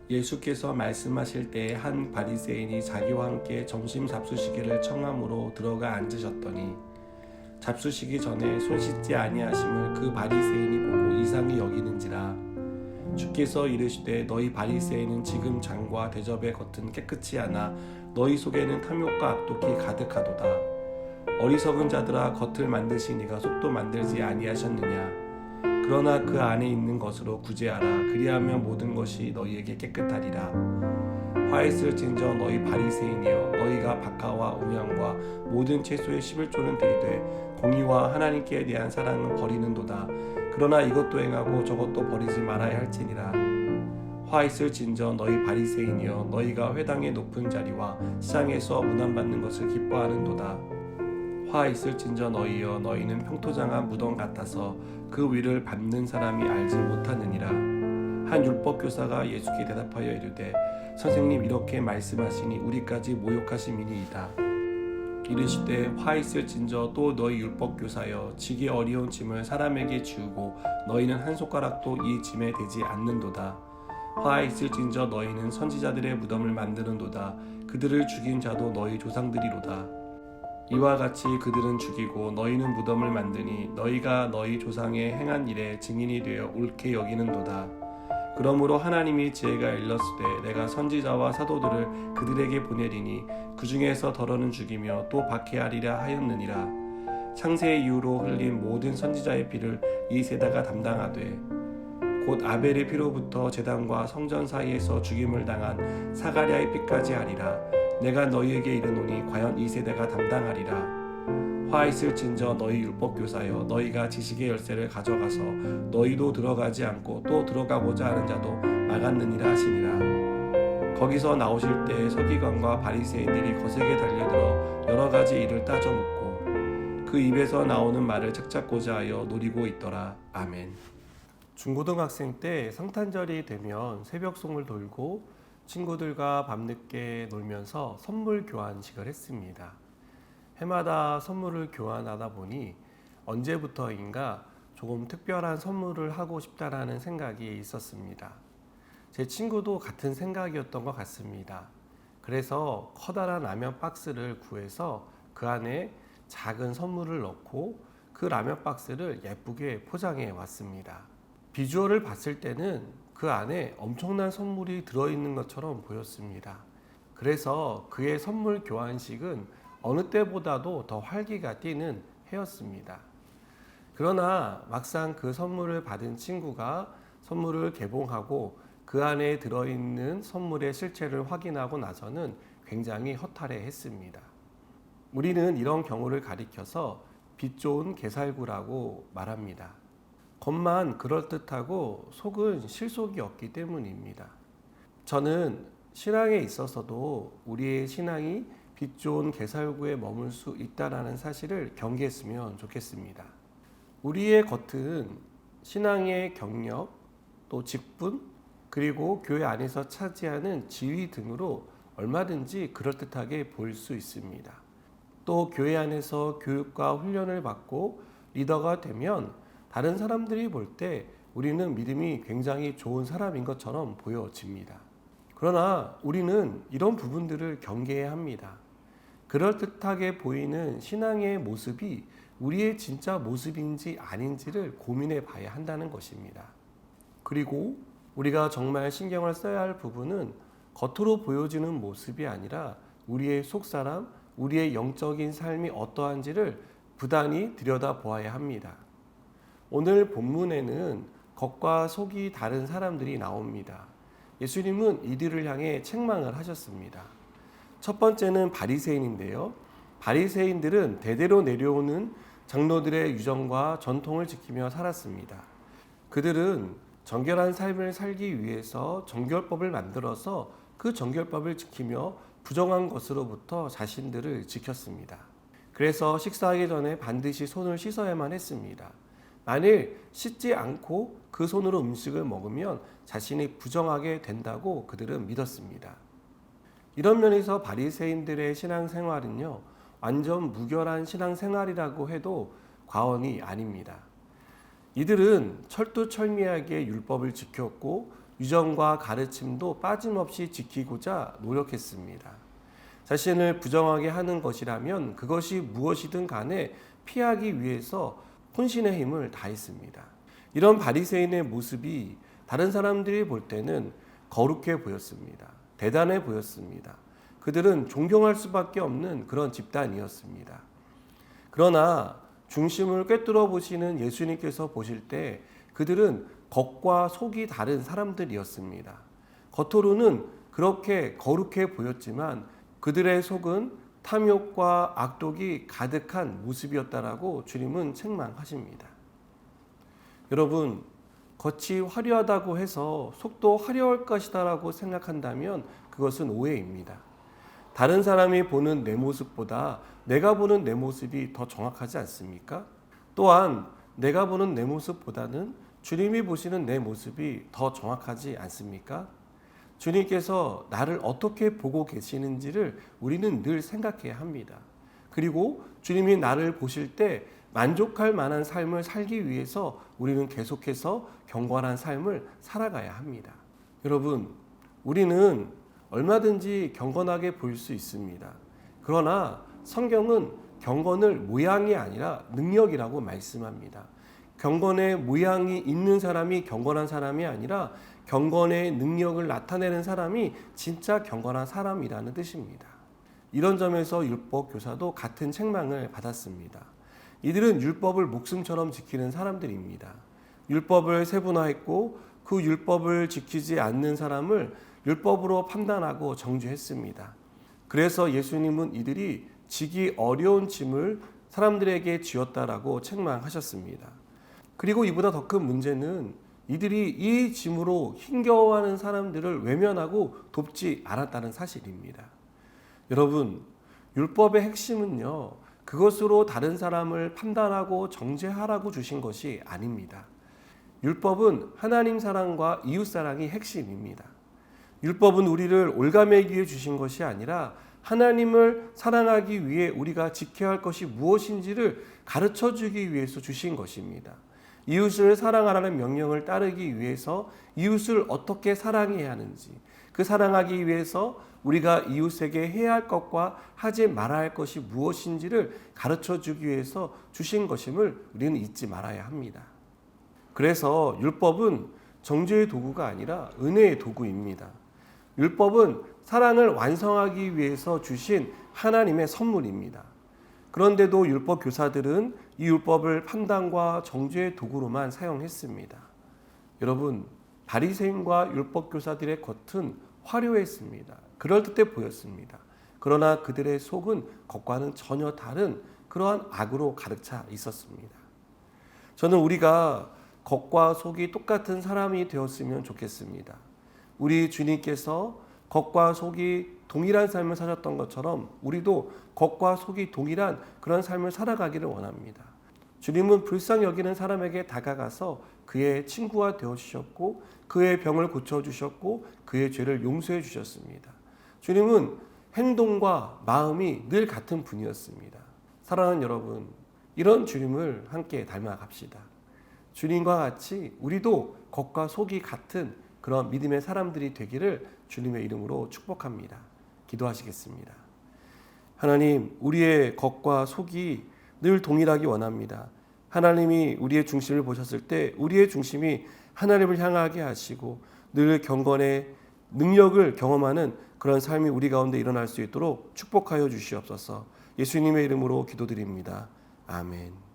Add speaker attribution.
Speaker 1: 예수께서 말씀하실 때에 한 바리새인이 자기와 함께 점심 잡수시기를 청함으로 들어가 앉으셨더니 잡수시기 전에 손 씻지 아니하심을 그 바리새인이 보고 이상히 여기는지라. 주께서 이르시되 너희 바리새인은 지금 장과 대접의 겉은 깨끗이 하나 너희 속에는 탐욕과 악독이 가득하도다. 어리석은 자들아, 겉을 만드시니가 속도 만들지 아니하셨느냐. 그러나 그 안에 있는 것으로 구제하라. 그리하면 모든 것이 너희에게 깨끗하리라. 화있을진저 너희 바리새인이여, 너희가 박하와 우양과 모든 채소의 11조는 들이되 공의와 하나님께 대한 사랑은 버리는도다. 그러나 이것도 행하고 저것도 버리지 말아야 할지니라. 화있을진저 너희 바리새인이여, 너희가 회당의 높은 자리와 시장에서 문안받는 것을 기뻐하는도다. 화있을진저 너희여, 너희는 평토장한 무덤 같아서 그 위를 밟는 사람이 알지 못하느니라. 한 율법교사가 예수께 대답하여 이르되 선생님, 이렇게 말씀하시니 우리까지 모욕하심이니이다. 이르시되 화있을진저 또 너희 율법교사여, 지기 어려운 짐을 사람에게 지우고 너희는 한 손가락도 이 짐에 대지 않는도다. 화있을진저 너희는 선지자들의 무덤을 만드는도다. 그들을 죽인 자도 너희 조상들이로다. 이와 같이 그들은 죽이고 너희는 무덤을 만드니 너희가 너희 조상의 행한 일에 증인이 되어 옳게 여기는도다. 그러므로 하나님이 지혜가 일렀으되 내가 선지자와 사도들을 그들에게 보내리니 그 중에서 더러는 죽이며 또 박해하리라 하였느니라. 창세 이후로 흘린 모든 선지자의 피를 이 세대가 담당하되 곧 아벨의 피로부터 제단과 성전 사이에서 죽임을 당한 사가랴의 피까지 하리라. 내가 너희에게 이르노니 과연 이 세대가 담당하리라. 화있을진저 너희 율법교사여, 너희가 지식의 열쇠를 가져가서 너희도 들어가지 않고 또 들어가고자 하는 자도 막았느니라 하시니라. 거기서 나오실 때 서기관과 바리새인들이 거세게 달려들어 여러 가지 일을 따져 묻고 그 입에서 나오는 말을 착잡고자 하여 노리고 있더라. 아멘. 중고등학생 때 성탄절이 되면 새벽송을 돌고 친구들과 밤늦게 놀면서 선물 교환식을 했습니다. 해마다 선물을 교환하다 보니 언제부터인가 조금 특별한 선물을 하고 싶다라는 생각이 있었습니다. 제 친구도 같은 생각이었던 것 같습니다. 그래서 커다란 라면 박스를 구해서 그 안에 작은 선물을 넣고 그 라면 박스를 예쁘게 포장해 왔습니다. 비주얼을 봤을 때는 그 안에 엄청난 선물이 들어있는 것처럼 보였습니다. 그래서 그의 선물 교환식은 어느 때보다도 더 활기가 띠는 해였습니다. 그러나 막상 그 선물을 받은 친구가 선물을 개봉하고 그 안에 들어있는 선물의 실체를 확인하고 나서는 굉장히 허탈해했습니다. 우리는 이런 경우를 가리켜서 빛 좋은 게살구라고 말합니다. 겉만 그럴듯하고 속은 실속이 없기 때문입니다. 저는 신앙에 있어서도 우리의 신앙이 빛 좋은 게살구에 머물 수 있다는 사실을 경계했으면 좋겠습니다. 우리의 겉은 신앙의 경력, 또 직분, 그리고 교회 안에서 차지하는 지위 등으로 얼마든지 그럴듯하게 보일 수 있습니다. 또 교회 안에서 교육과 훈련을 받고 리더가 되면 다른 사람들이 볼 때 우리는 믿음이 굉장히 좋은 사람인 것처럼 보여집니다. 그러나 우리는 이런 부분들을 경계해야 합니다. 그럴듯하게 보이는 신앙의 모습이 우리의 진짜 모습인지 아닌지를 고민해 봐야 한다는 것입니다. 그리고 우리가 정말 신경을 써야 할 부분은 겉으로 보여지는 모습이 아니라 우리의 속사람, 우리의 영적인 삶이 어떠한지를 부단히 들여다보아야 합니다. 오늘 본문에는 겉과 속이 다른 사람들이 나옵니다. 예수님은 이들을 향해 책망을 하셨습니다. 첫 번째는 바리새인인데요. 바리새인들은 대대로 내려오는 장로들의 유정과 전통을 지키며 살았습니다. 그들은 정결한 삶을 살기 위해서 정결법을 만들어서 그 정결법을 지키며 부정한 것으로부터 자신들을 지켰습니다. 그래서 식사하기 전에 반드시 손을 씻어야만 했습니다. 만일 씻지 않고 그 손으로 음식을 먹으면 자신이 부정하게 된다고 그들은 믿었습니다. 이런 면에서 바리새인들의 신앙생활은요, 완전 무결한 신앙생활이라고 해도 과언이 아닙니다. 이들은 철두철미하게 율법을 지켰고 유전과 가르침도 빠짐없이 지키고자 노력했습니다. 자신을 부정하게 하는 것이라면 그것이 무엇이든 간에 피하기 위해서 혼신의 힘을 다했습니다. 이런 바리새인의 모습이 다른 사람들이 볼 때는 거룩해 보였습니다. 대단해 보였습니다. 그들은 존경할 수밖에 없는 그런 집단이었습니다. 그러나 중심을 꿰뚫어 보시는 예수님께서 보실 때 그들은 겉과 속이 다른 사람들이었습니다. 겉으로는 그렇게 거룩해 보였지만 그들의 속은 탐욕과 악독이 가득한 모습이었다라고 주님은 책망하십니다. 여러분, 겉이 화려하다고 해서 속도 화려할 것이다라고 생각한다면 그것은 오해입니다. 다른 사람이 보는 내 모습보다 내가 보는 내 모습이 더 정확하지 않습니까? 또한 내가 보는 내 모습보다는 주님이 보시는 내 모습이 더 정확하지 않습니까? 주님께서 나를 어떻게 보고 계시는지를 우리는 늘 생각해야 합니다. 그리고 주님이 나를 보실 때 만족할 만한 삶을 살기 위해서 우리는 계속해서 경건한 삶을 살아가야 합니다. 여러분, 우리는 얼마든지 경건하게 보일 수 있습니다. 그러나 성경은 경건을 모양이 아니라 능력이라고 말씀합니다. 경건의 모양이 있는 사람이 경건한 사람이 아니라 경건의 능력을 나타내는 사람이 진짜 경건한 사람이라는 뜻입니다. 이런 점에서 율법 교사도 같은 책망을 받았습니다. 이들은 율법을 목숨처럼 지키는 사람들입니다. 율법을 세분화했고 그 율법을 지키지 않는 사람을 율법으로 판단하고 정죄했습니다. 그래서 예수님은 이들이 지기 어려운 짐을 사람들에게 지었다라고 책망하셨습니다. 그리고 이보다 더 큰 문제는 이들이 이 짐으로 힘겨워하는 사람들을 외면하고 돕지 않았다는 사실입니다. 여러분, 율법의 핵심은요, 그것으로 다른 사람을 판단하고 정죄하라고 주신 것이 아닙니다. 율법은 하나님 사랑과 이웃 사랑이 핵심입니다. 율법은 우리를 올가매기 위해 주신 것이 아니라 하나님을 사랑하기 위해 우리가 지켜야 할 것이 무엇인지를 가르쳐 주기 위해서 주신 것입니다. 이웃을 사랑하라는 명령을 따르기 위해서 이웃을 어떻게 사랑해야 하는지, 그 사랑하기 위해서 우리가 이웃에게 해야 할 것과 하지 말아야 할 것이 무엇인지를 가르쳐 주기 위해서 주신 것임을 우리는 잊지 말아야 합니다. 그래서 율법은 정죄의 도구가 아니라 은혜의 도구입니다. 율법은 사랑을 완성하기 위해서 주신 하나님의 선물입니다. 그런데도 율법 교사들은 이 율법을 판단과 정죄의 도구로만 사용했습니다. 여러분, 바리새인과 율법 교사들의 겉은 화려했습니다. 그럴듯해 보였습니다. 그러나 그들의 속은 겉과는 전혀 다른 그러한 악으로 가득 차 있었습니다. 저는 우리가 겉과 속이 똑같은 사람이 되었으면 좋겠습니다. 우리 주님께서 겉과 속이 동일한 삶을 사셨던 것처럼 우리도 겉과 속이 동일한 그런 삶을 살아가기를 원합니다. 주님은 불쌍히 여기는 사람에게 다가가서 그의 친구가 되어주셨고 그의 병을 고쳐주셨고 그의 죄를 용서해 주셨습니다. 주님은 행동과 마음이 늘 같은 분이었습니다. 사랑하는 여러분, 이런 주님을 함께 닮아갑시다. 주님과 같이 우리도 겉과 속이 같은 그런 믿음의 사람들이 되기를 주님의 이름으로 축복합니다. 기도하시겠습니다. 하나님, 우리의 겉과 속이 늘 동일하기 원합니다. 하나님이 우리의 중심을 보셨을 때 우리의 중심이 하나님을 향하게 하시고 늘 경건의 능력을 경험하는 그런 삶이 우리 가운데 일어날 수 있도록 축복하여 주시옵소서. 예수님의 이름으로 기도드립니다. 아멘.